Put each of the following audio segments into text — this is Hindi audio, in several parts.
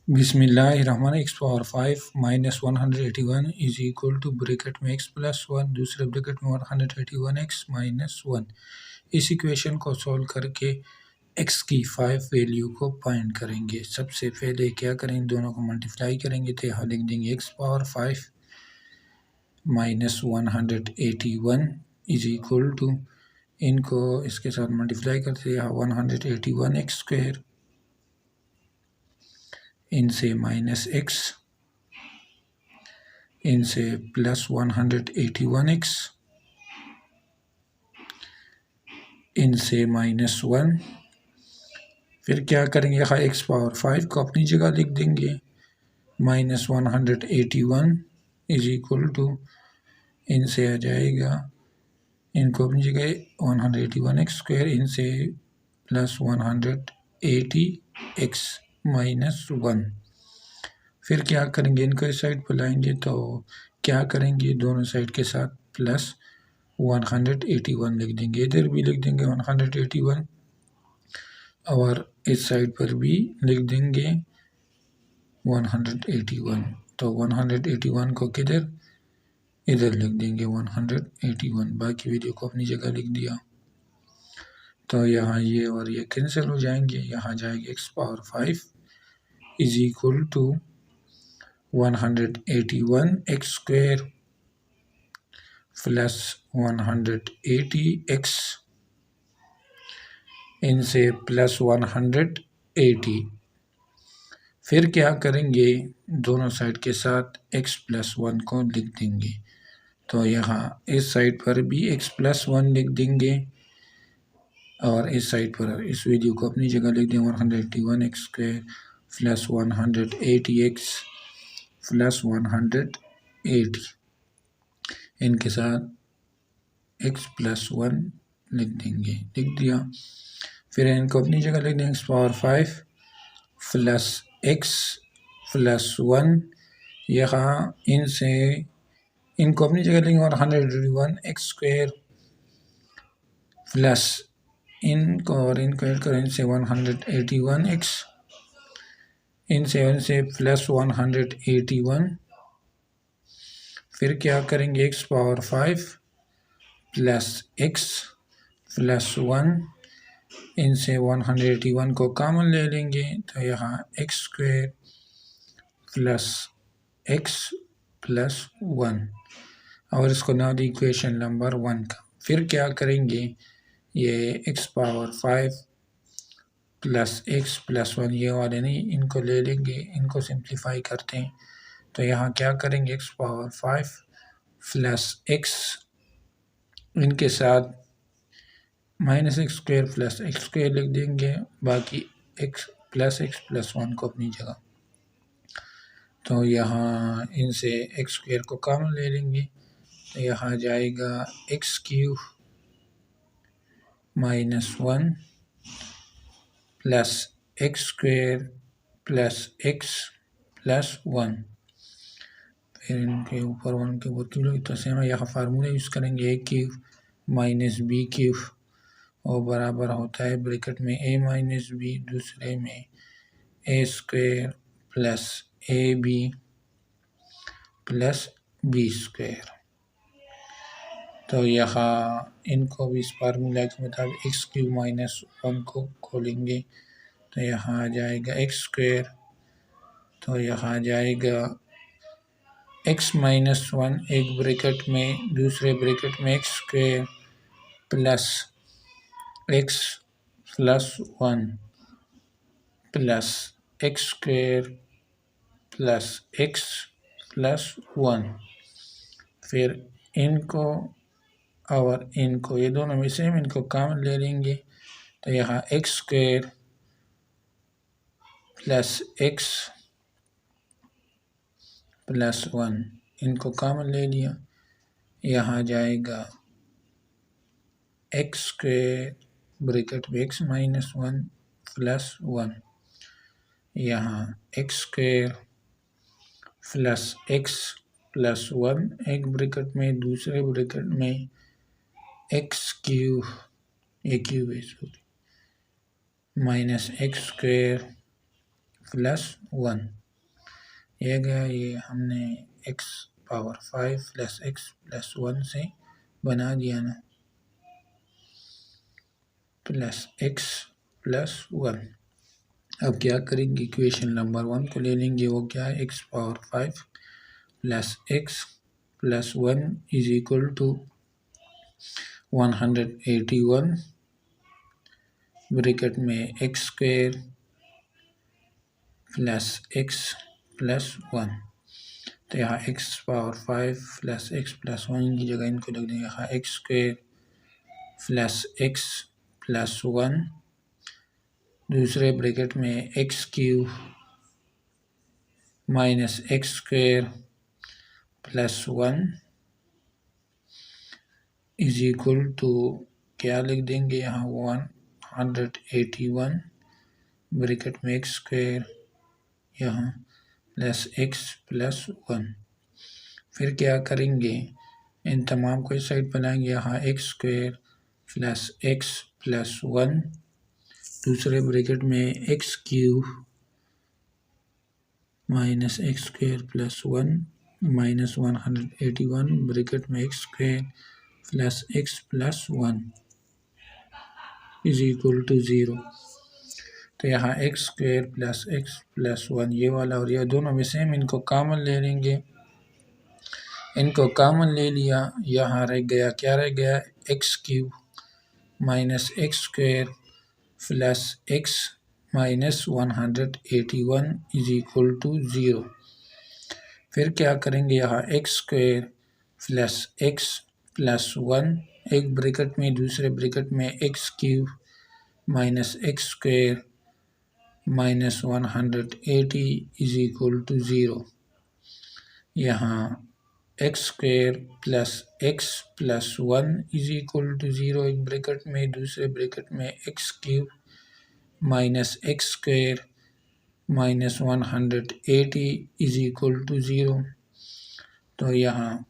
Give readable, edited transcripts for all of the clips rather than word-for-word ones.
बिस्मिल्लाहिर्रहमानिर्रहीम। x power 5 minus 181 is equal to bracket में x प्लस 1 दूसरे ब्रैकेट में 181x माइनस 1। इस इक्वेशन को सॉल्व करके x की 5 वैल्यू को फाइंड करेंगे। सबसे पहले क्या करेंगे, दोनों को मल्टीप्लाई करेंगे तो यहाँ लिख देंगे x power 5 minus 181 is equal to, इनको इसके साथ मल्टीप्लाई करते यहाँ 181x स्क्वायर, इनसे माइनस x, इनसे प्लस 181x, इनसे माइनस 1। फिर क्या करेंगे, यहाँ x पावर 5 को अपनी जगह लिख देंगे, माइनस 181 इज इक्वल टू, इनसे आ जाएगा, इनको अपनी जगह 181x स्क्वायर, इनसे प्लस 180x माइनस 1। फिर क्या करेंगे, इनको इस साइड पर लाएंगे तो क्या करेंगे, दोनों साइड के साथ प्लस 181 लिख देंगे, इधर भी लिख देंगे 181 और इस साइड पर भी लिख देंगे 181। तो 181 को किधर, इधर लिख देंगे 181, बाकी वैल्यू को अपनी जगह लिख दिया। तो यहाँ ये और ये कैंसिल हो जाएंगे, यहाँ जाएगा x power 5 is equal to 181x square plus 180x, इनसे प्लस 180। फिर क्या करेंगे, दोनों साइड के साथ x प्लस 1 को लिख देंगे। तो यहाँ इस साइड पर भी x प्लस 1 लिख देंगे और इस साइड पर इस वैल्यू को अपनी जगह लिख देंगे 181x square plus 180x plus 180, इनके साथ x प्लस 1 लिख देंगे, लिख दिया। फिर इनको अपनी जगह लिख देंगे x power 5 plus x plus 1, यहाँ इनसे इनको अपनी जगह लेंगे 181x स्क्वायर प्लस इनको और इनको ऐड करें, इनसे 181x, इनसे प्लस 181। फिर क्या करेंगे, x power 5 plus x plus 1, इनसे 181 को कॉमन ले लेंगे तो यहाँ x square plus x plus 1 और इसको ना दी इक्वेशन नंबर 1 का। फिर क्या करेंगे, ये x power 5 plus x plus 1 ये वाले नहीं, इनको ले लेंगे, इनको सिंप्लीफाई करते हैं तो यहाँ क्या करेंगे, x पावर 5 प्लस x, इनके साथ minus x square plus x square लिख देंगे, बाकी x प्लस 1 को अपनी जगह। तो यहाँ इनसे x स्क्वायर को कॉमन ले लेंगे तो यहाँ जाएगा x cube minus 1 plus x square plus x plus 1। फिर इनके ऊपर 1 के ऊपर क्यूब, तो सेम यहाँ फार्मूला यूज़ करेंगे, a cube minus b cube और बराबर होता है ब्रैकेट में a माइनस b, दूसरे में a square plus ab plus b square. तो यहाँ इनको भी इस फार्मूला के मुताबिक x क्यूब माइनस 1 को खोलेंगे तो यहाँ आ जाएगा x स्क्वायर, तो यहाँ आ जाएगा x माइनस 1 एक ब्रैकेट में, दूसरे ब्रैकेट में x square plus x plus 1 plus x square plus x plus 1। फिर इनको और इनको, ये दोनों में सेम, इनको कॉमन ले लेंगे तो यहाँ x square plus x plus 1, इनको कॉमन ले लिया, यहाँ जाएगा x स्क्वायर ब्रैकेट में x माइनस 1 प्लस 1, यहाँ x square plus x plus 1 एक ब्रैकेट में, दूसरे ब्रैकेट में x क्यूब, ये क्यूब है sorry, minus x square plus 1 ये गया, ये हमने x power 5 plus x plus 1 से बना दिया ना, प्लस x प्लस 1। अब क्या करेंगे, इक्वेशन नंबर 1 को ले लेंगे, वो क्या है, x power 5 plus x plus 1 is equal to 181 bracket में x square plus x plus 1। तो यहाँ x power 5 plus x plus 1 की जगह इनको लिख देंगे यहाँ x square plus x plus 1 दूसरे ब्रैकेट में x cube minus x square plus 1 is equal to क्या लिख देंगे यहाँ 181 ब्रैकेट में x स्क्वायर यहाँ प्लस x प्लस 1। फिर क्या करेंगे, इन तमाम को इस साइड पर लाएंगे, यहाँ x square plus x plus 1 दूसरे ब्रैकेट में x cube minus x square plus 1 minus 181 bracket में x square plus x plus 1 is equal to 0। तो यहाँ x square plus x plus 1 ये वाला और ये दोनों में सेम, इनको कॉमन ले लेंगे, इनको कॉमन ले लिया, यहाँ रह गया क्या रह गया, x cube minus x square plus x minus 181 is equal to 0। फिर क्या करेंगे, यहाँ x square plus x plus 1 एक ब्रैकेट में दूसरे ब्रैकेट में x cube minus x square minus 180 is equal to 0। यहाँ x square plus x plus 1 is equal to 0 एक ब्रैकेट में दूसरे ब्रैकेट में x cube minus x square minus 180 is equal to 0। तो यहाँ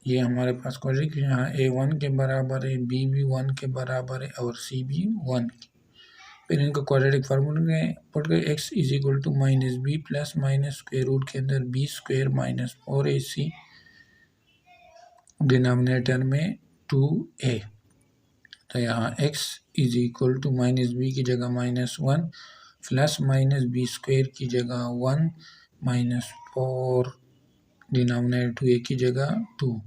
ये हमारे पास क्वाड्रेटिक यहाँ a1 के बराबर है, b भी 1 के बराबर है और c भी 1 के। फिर इनको क्वाड्रेटिक फार्मूले में पुट कर x is equal to minus b plus minus square root के अंदर b square minus 4ac denominator में 2a। तो यहाँ x is equal to minus B की जगह minus 1 plus minus b square की जगह 1 माइनस 4 डिनोमिनेटर 2a की जगह 2।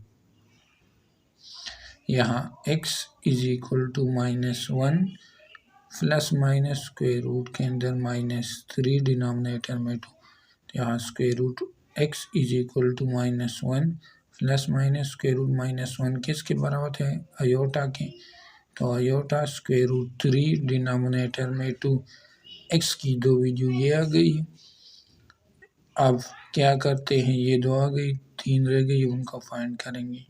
यहाँ x is equal to minus 1 plus minus square root के अंदर माइनस 3 डिनोमिनेटर में 2। तो यहाँ square root x is equal to minus 1 plus minus square root minus 1 किसके बराबर है, अयोटा के। तो अयोटा स्क्वायर रूट 3 डिनोमिनेटर में 2, x की दो वैल्यू ये आ गई। अब क्या करते हैं, ये दो आ गई, 3 रह गई, उनको फाइंड करेंगे,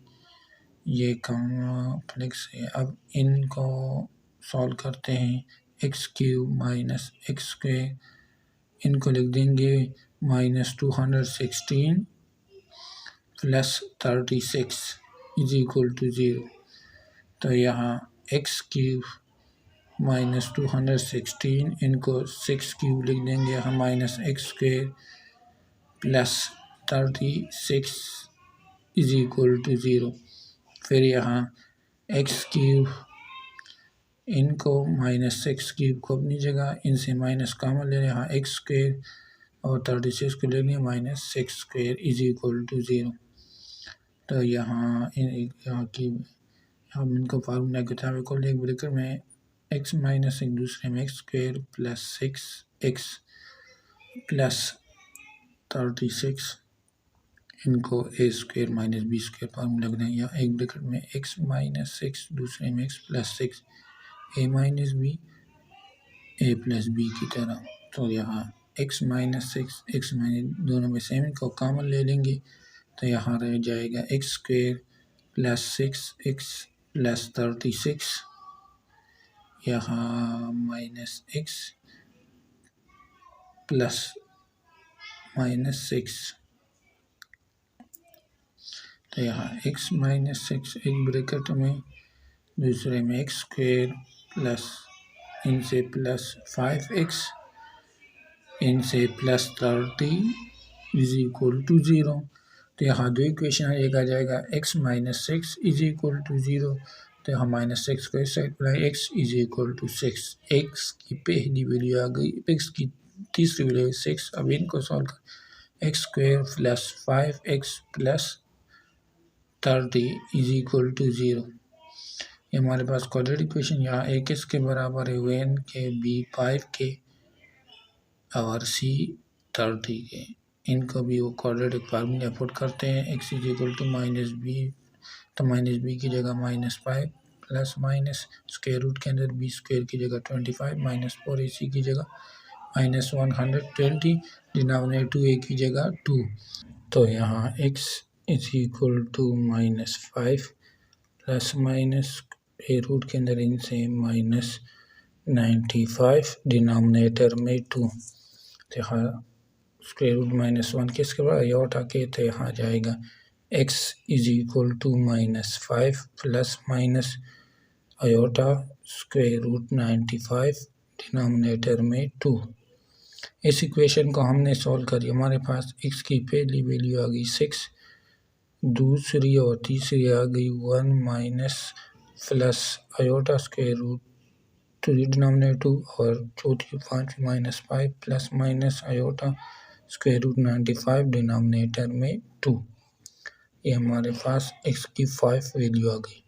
ये कॉम्प्लेक्स है। अब इनको सॉल्व करते हैं, x cube minus x square इनको लिख देंगे minus 216 plus 36 is equal to 0। तो यहाँ x क्यूब माइनस 216 इनको 6 क्यूब लिख देंगे हम minus x square plus 36 is equal to 0। फिर यहाँ x क्यूब इनको माइनस 6 क्यूब को अपनी जगह, इनसे माइनस कॉमन ले, यहाँ x स्क्वायर और 36 को ले लिया minus 6 square is equal to 0। तो यहाँ हम इनको फार्मूला के मुताबिक एक ब्रैकेट में x माइनस एक दूसरे में x square plus 6x plus 36 इनको a square minus b square formula लग रहे हैं, या एक ब्रैकेट में x माइनस 6 दूसरे में x plus 6 a minus b a plus b की तरह। तो यहाँ x माइनस 6 x माइनस दोनों में सेम को कॉमन ले लेंगे, तो यहाँ रह जाएगा x square plus 6x plus 36 यहाँ माइनस x प्लस माइनस 6। तो यहाँ x माइनस 6 एक ब्रैकेट में दूसरे में x स्क्वायर प्लस इनसे प्लस 5x इनसे +30 इज इक्वल टू 0। तो यहाँ दो इक्वेशन एक आ जाएगा x minus 6 is equal to 0। तो यहाँ -6 को इस साइड पर x is equal to 6। x की पहली वैल्यू आ गई, x की तीसरी वैल्यू 6। अब इनको सॉल्व कर x square plus 5x plus 30 is equal to 0। ये हमारे पास क्वाड्रेटिक इक्वेशन यहाँ a किसके बराबर है, n के, b 5 के और c 30 के। इनको भी वो क्वाड्रेटिक फार्मूला पुट करते हैं। x is equal to minus B, तो माइनस बी की जगह -5 प्लस माइनस स्क्वायर रूट के अंदर b स्क्वायर की जगह 25 माइनस 4ac की जगह -120 डिनोमिनेटर a की जगह 2। तो यहाँ x is equal to -5 plus minus square root के अंदर इनसे -95 डिनोमिनेटर में 2। तो यहाँ स्क्वायर रूट -1 किसके बाद आयोटा के, तो यहाँ जाएगा x is equal to -5 plus minus iota square root 95 denominator में 2। इस इक्वेशन को हमने सॉल्व करी, हमारे पास x की पहली वैल्यू आ गई 6, दूसरी और तीसरी आ गई 1 minus plus iota square root 3 denominator, और चौथी पाँचवीं -5 plus minus iota square root 95 denominator में 2। ये हमारे पास x की 5 वैल्यू आ गई।